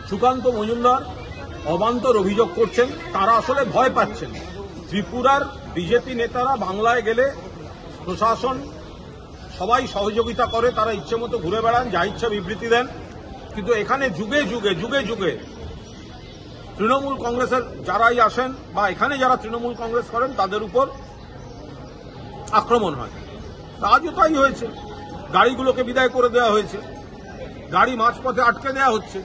সুকান্ত মজুমদার অবান্তর অভিযোগ করছেন, তারা আসলে ভয় পাচ্ছেন। ত্রিপুরার বিজেপি নেতারা বাংলায় গেলে প্রশাসন সবাই সহযোগিতা করে, তারা ইচ্ছে মতো ঘুরে বেড়ান, যা ইচ্ছা বিবৃতি দেন। কিন্তু এখানে যুগে যুগে তৃণমূল কংগ্রেসের যারাই আসেন বা এখানে যারা তৃণমূল কংগ্রেস করেন তাদের উপর আক্রমণ হয়। আজও তাই হয়েছে, গাড়িগুলোকে বিদায় করে দেওয়া হয়েছে, গাড়ি মাঝপথে আটকে দেওয়া হচ্ছে।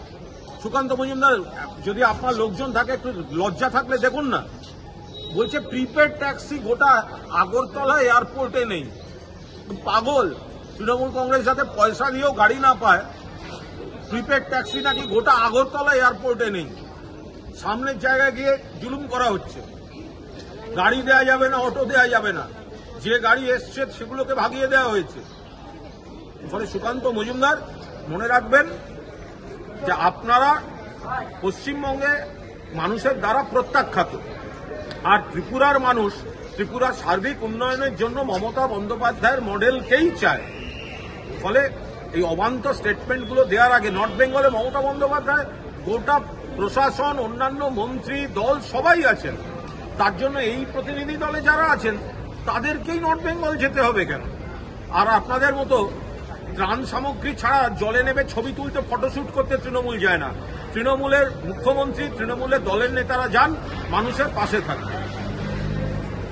সুকান্ত মজুমদার, যদি আপনার লোকজন থাকে একটু লজ্জা থাকলে দেখুন না, বলছে প্রিপেড ট্যাক্সি গোটা আগরতলা এয়ারপোর্টে নেই। পাগল, তৃণমূল কংগ্রেস যাতে পয়সা দিয়েও গাড়ি না পায়, প্রিপেড ট্যাক্সি নাকি গোটা আগরতলা এয়ারপোর্টে নেই। সামনের জায়গায় গিয়ে জুলুম করা হচ্ছে, গাড়ি দেওয়া যাবে না, অটো দেওয়া যাবে না, যে গাড়ি এসছে সেগুলোকে ভাগিয়ে দেওয়া হয়েছে। ফলে সুকান্ত মজুমদার, মনে রাখবেন যে আপনারা পশ্চিমবঙ্গে মানুষের দ্বারা প্রত্যাখ্যাত, আর ত্রিপুরার মানুষ ত্রিপুরার সার্বিক উন্নয়নের জন্য মমতা বন্দ্যোপাধ্যায়ের মডেলকেই চায়। ফলে এই অবান্তর স্টেটমেন্টগুলো দেওয়ার আগে নর্থ বেঙ্গলে মমতা বন্দ্যোপাধ্যায় গোটা প্রশাসন, অন্যান্য মন্ত্রী দল সবাই আছেন, তার জন্য এই প্রতিনিধি দলে যারা আছেন তাদেরকেই নর্থ বেঙ্গল যেতে হবে কেন? আর আপনাদের মতো ত্রাণ সামগ্রী ছাড়া জলে নেবে ছবি তুলতে, ফটোশুট করতে তৃণমূল যায় না। তৃণমূলের মুখ্যমন্ত্রী, তৃণমূলের দলের নেতারা যান, মানুষের পাশে থাকবে।